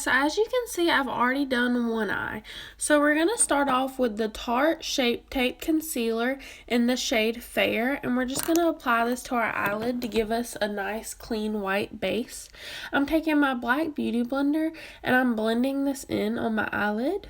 so as you can see, I've already done one eye. So we're going to start off with the Tarte Shape Tape Concealer in the shade Fair, and we're just going to apply this to our eyelid to give us a nice clean white base. I'm taking my black beauty blender and I'm blending this in on my eyelid.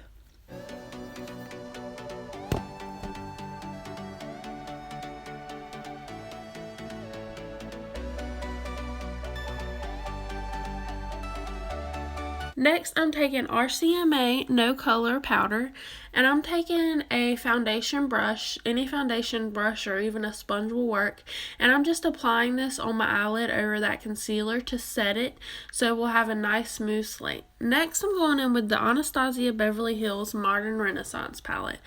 Next, I'm taking RCMA No Color Powder, and I'm taking a foundation brush, any foundation brush or even a sponge will work, and I'm just applying this on my eyelid over that concealer to set it so we'll have a nice smooth slate. Next, I'm going in with the Anastasia Beverly Hills Modern Renaissance palette.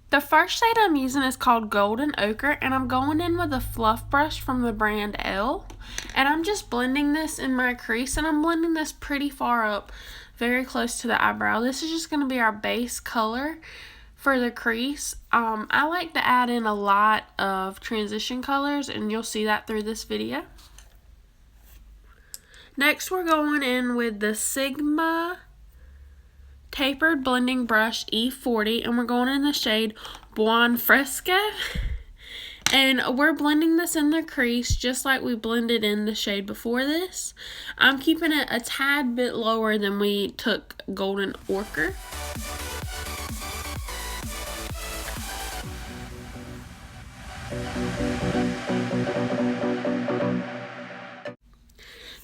The first shade I'm using is called Golden Ochre, and I'm going in with a fluff brush from the brand Elle, and I'm just blending this in my crease, and I'm blending this pretty far up, very close to the eyebrow. This is just going to be our base color for the crease. I like to add in a lot of transition colors, and you'll see that through this video. Next, we're going in with the Sigma Tapered Blending Brush E40, and we're going in the shade Buon Fresco, and we're blending this in the crease just like we blended in the shade before this. I'm keeping it a tad bit lower than we took Golden Ochre.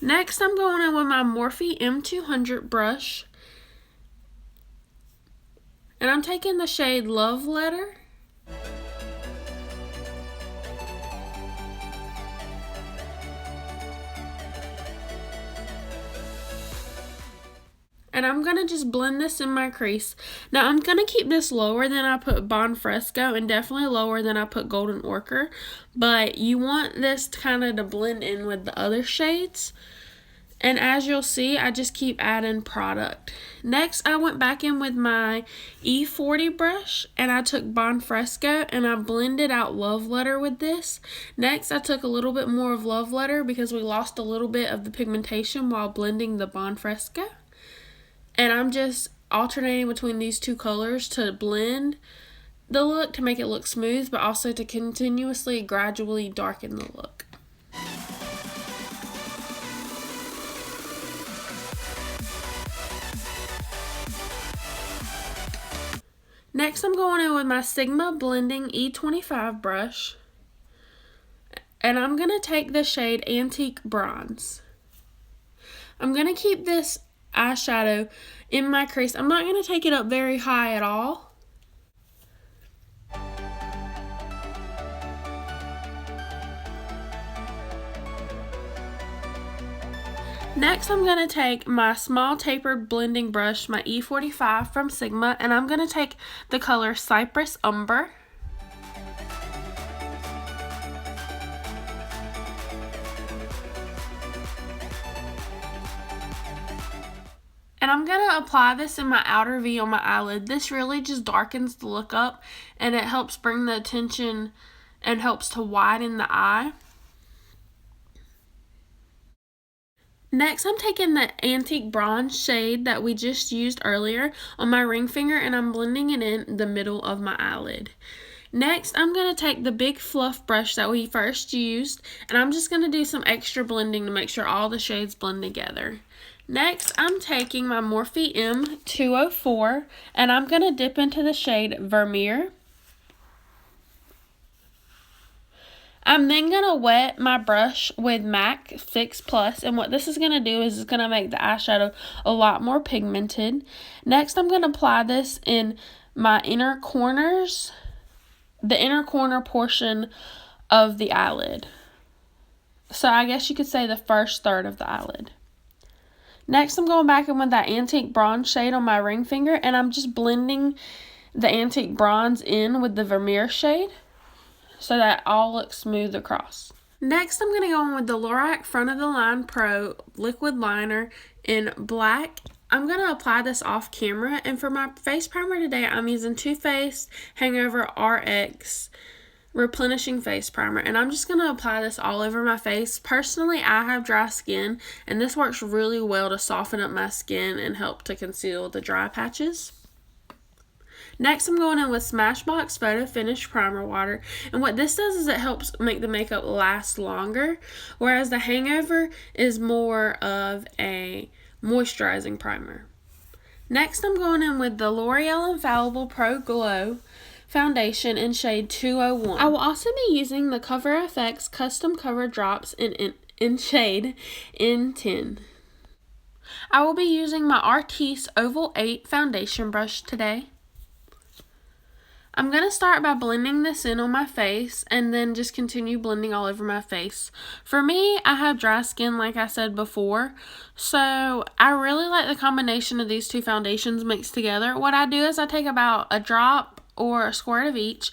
Next, I'm going in with my Morphe M200 brush, and I'm taking the shade Love Letter. And I'm going to just blend this in my crease. Now I'm going to keep this lower than I put Buon Fresco and definitely lower than I put Golden Ochre. But you want this kind of to blend in with the other shades. And as you'll see, I just keep adding product. Next, I went back in with my E40 brush and I took Buon Fresco and I blended out Love Letter with this. Next, I took a little bit more of Love Letter because we lost a little bit of the pigmentation while blending the Buon Fresco. And I'm just alternating between these two colors to blend the look to make it look smooth, but also to continuously, gradually darken the look. Next, I'm going in with my Sigma Blending E25 brush, and I'm going to take the shade Antique Bronze. I'm going to keep this eyeshadow in my crease. I'm not going to take it up very high at all. Next, I'm going to take my small tapered blending brush, my E45 from Sigma, and I'm going to take the color Cypress Umber. And I'm going to apply this in my outer V on my eyelid. This really just darkens the look up, and it helps bring the attention and helps to widen the eye. Next, I'm taking the Antique Bronze shade that we just used earlier on my ring finger, and I'm blending it in the middle of my eyelid. Next, I'm going to take the big fluff brush that we first used, and I'm just going to do some extra blending to make sure all the shades blend together. Next, I'm taking my Morphe M204, and I'm going to dip into the shade Vermeer. I'm then going to wet my brush with MAC Fix Plus, and what this is going to do is it's going to make the eyeshadow a lot more pigmented. Next, I'm going to apply this in my inner corners, the inner corner portion of the eyelid. So I guess you could say the first third of the eyelid. Next, I'm going back in with that Antique Bronze shade on my ring finger, and I'm just blending the Antique Bronze in with the Vermeer shade so that all looks smooth across. Next, I'm going to go in with the Lorac Front of the Line Pro Liquid Liner in black. I'm going to apply this off camera, and for my face primer today, I'm using Too Faced Hangover RX replenishing face primer, and I'm just going to apply this all over my face. Personally, I have dry skin, and this works really well to soften up my skin and help to conceal the dry patches. Next, I'm going in with Smashbox Photo Finish Primer Water, and what this does is it helps make the makeup last longer, whereas the Hangover is more of a moisturizing primer. Next, I'm going in with the L'Oreal Infallible Pro Glow Foundation in shade 201. I will also be using the Cover FX Custom Cover Drops in shade N10. I will be using my Artis Oval 8 foundation brush today. I'm going to start by blending this in on my face and then just continue blending all over my face. For me, I have dry skin like I said before, so I really like the combination of these two foundations mixed together. What I do is I take about a drop or a squirt of each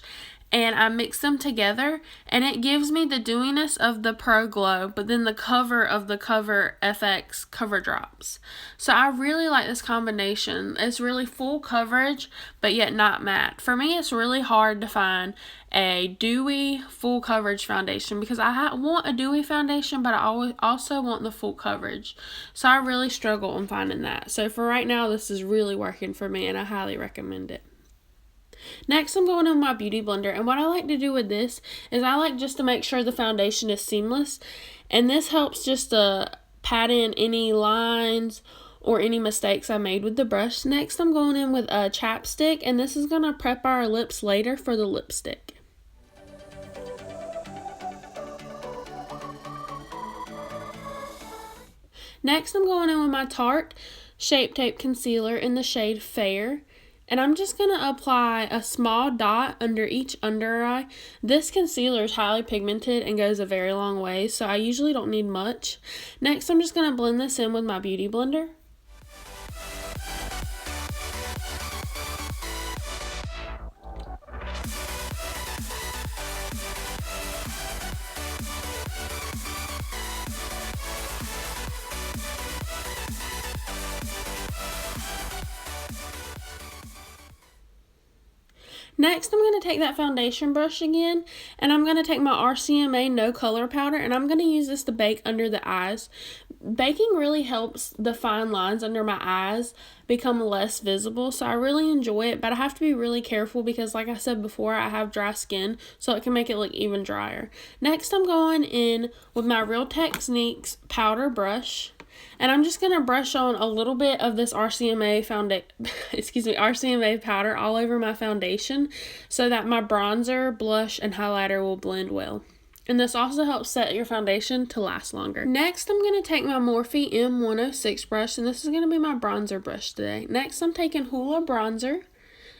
and I mix them together, and it gives me the dewiness of the Pro Glow, but then the cover of the Cover FX Cover Drops. So I really like this combination. It's really full coverage, but yet not matte. For me, it's really hard to find a dewy, full coverage foundation because I want a dewy foundation, but I also want the full coverage. So I really struggle in finding that. So for right now, this is really working for me, and I highly recommend it. Next, I'm going on my Beauty Blender, and what I like to do with this is I like just to make sure the foundation is seamless, and this helps just to pat in any lines or any mistakes I made with the brush. Next, I'm going in with a chapstick, and this is going to prep our lips later for the lipstick. Next, I'm going in with my Tarte Shape Tape Concealer in the shade Fair. And I'm just going to apply a small dot under each under eye. This concealer is highly pigmented and goes a very long way, so I usually don't need much. Next, I'm just going to blend this in with my Beauty Blender. Next, I'm going to take that foundation brush again, and I'm going to take my RCMA No Color Powder, and I'm going to use this to bake under the eyes. Baking really helps the fine lines under my eyes become less visible, so I really enjoy it, but I have to be really careful because, like I said before, I have dry skin, so it can make it look even drier. Next, I'm going in with my Real Techniques powder brush. And I'm just going to brush on a little bit of this RCMA powder all over my foundation so that my bronzer, blush, and highlighter will blend well. And this also helps set your foundation to last longer. Next, I'm going to take my Morphe M106 brush, and this is going to be my bronzer brush today. Next, I'm taking Hoola bronzer,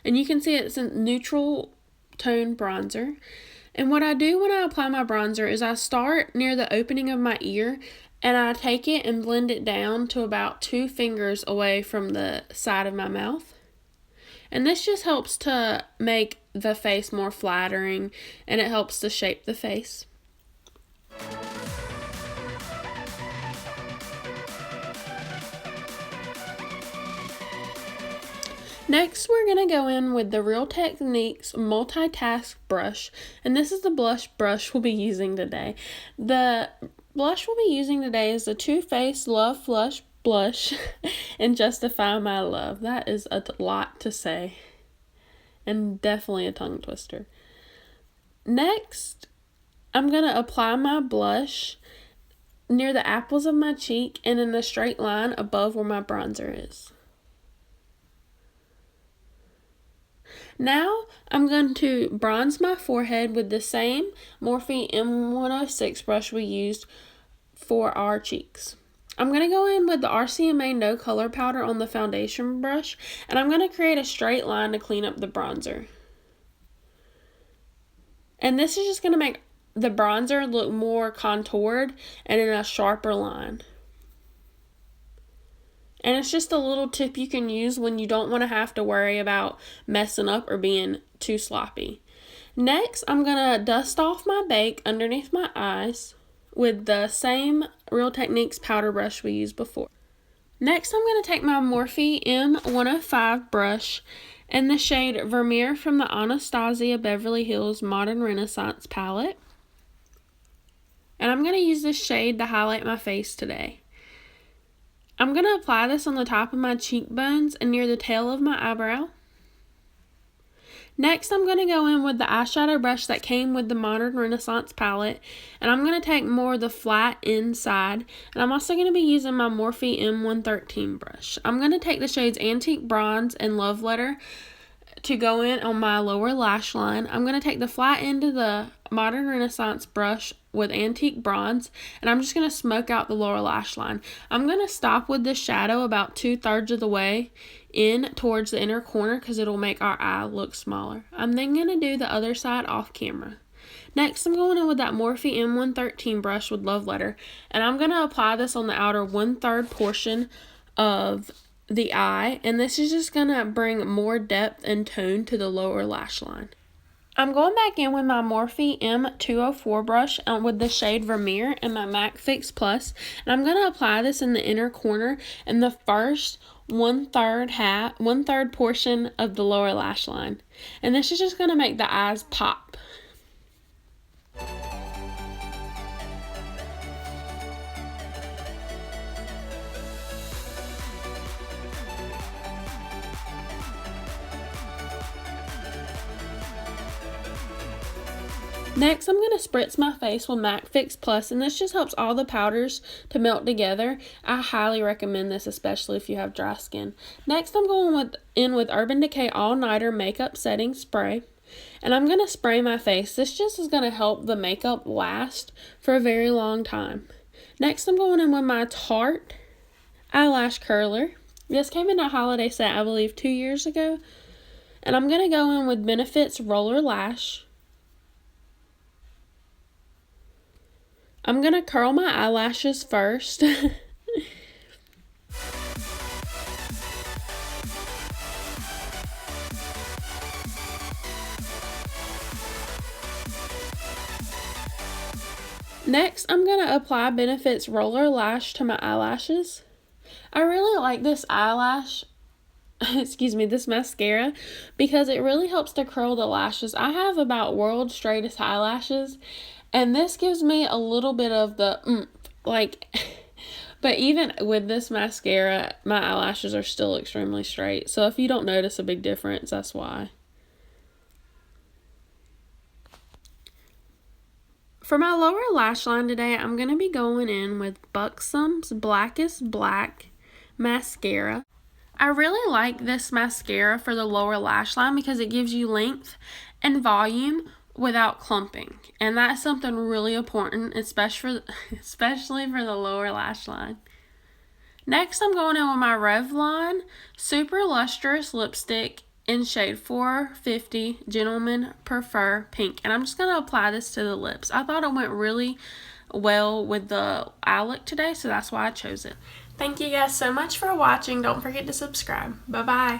and you can see it's a neutral tone bronzer. And what I do when I apply my bronzer is I start near the opening of my ear, and I take it and blend it down to about 2 fingers away from the side of my mouth. And this just helps to make the face more flattering, and it helps to shape the face. Next, we're going to go in with the Real Techniques Multitask Brush, and this is the blush brush we'll be using today. The blush we'll be using today is the Too Faced Love Flush Blush and Justify My Love. That is a lot to say, and definitely a tongue twister. Next, I'm going to apply my blush near the apples of my cheek and in a straight line above where my bronzer is. Now, I'm going to bronze my forehead with the same Morphe M106 brush we used for our cheeks. I'm going to go in with the RCMA No Color Powder on the foundation brush, and I'm going to create a straight line to clean up the bronzer. And this is just going to make the bronzer look more contoured and in a sharper line. And it's just a little tip you can use when you don't want to have to worry about messing up or being too sloppy. Next, I'm going to dust off my bake underneath my eyes with the same Real Techniques powder brush we used before. Next, I'm going to take my Morphe M105 brush in the shade Vermeer from the Anastasia Beverly Hills Modern Renaissance palette. And I'm going to use this shade to highlight my face today. I'm going to apply this on the top of my cheekbones and near the tail of my eyebrow. Next, I'm going to go in with the eyeshadow brush that came with the Modern Renaissance palette, and I'm going to take more of the flat inside, and I'm also going to be using my Morphe M113 brush. I'm going to take the shades Antique Bronze and Love Letter to go in on my lower lash line. I'm going to take the flat end of the Modern Renaissance brush with Antique Bronze, and I'm just going to smoke out the lower lash line. I'm going to stop with this shadow about 2/3 of the way in towards the inner corner because it'll make our eye look smaller. I'm then going to do the other side off camera. Next, I'm going in with that Morphe M113 brush with Love Letter, and I'm going to apply this on the outer 1/3 portion of the eye, and this is just going to bring more depth and tone to the lower lash line. I'm going back in with my Morphe M204 brush with the shade Vermeer and my MAC Fix Plus, and I'm going to apply this in the inner corner in the first 1/3 portion of the lower lash line. And this is just going to make the eyes pop. Next, I'm going to spritz my face with MAC Fix Plus, and this just helps all the powders to melt together. I highly recommend this, especially if you have dry skin. Next, I'm going in with Urban Decay All Nighter Makeup Setting Spray, and I'm going to spray my face. This just is going to help the makeup last for a very long time. Next, I'm going in with my Tarte Eyelash Curler. This came in a holiday set, I believe, 2 years ago. And I'm going to go in with Benefits Roller Lash. I'm going to curl my eyelashes first. Next, I'm going to apply Benefits Roller Lash to my eyelashes. I really like this this mascara because it really helps to curl the lashes. I have about world's straightest eyelashes, and this gives me a little bit of the but even with this mascara, my eyelashes are still extremely straight. So if you don't notice a big difference, that's why. For my lower lash line today, I'm going to be going in with Buxom's Blackest Black mascara. I really like this mascara for the lower lash line because it gives you length and volume without clumping, and that's something really important, especially for the lower lash line. Next, I'm going in with my Revlon Super Lustrous Lipstick in shade 450 Gentlemen Prefer Pink, and I'm just going to apply this to the lips. I thought it went really well with the eye look today, so that's why I chose it. Thank you guys so much for watching. Don't forget to subscribe. Bye-bye.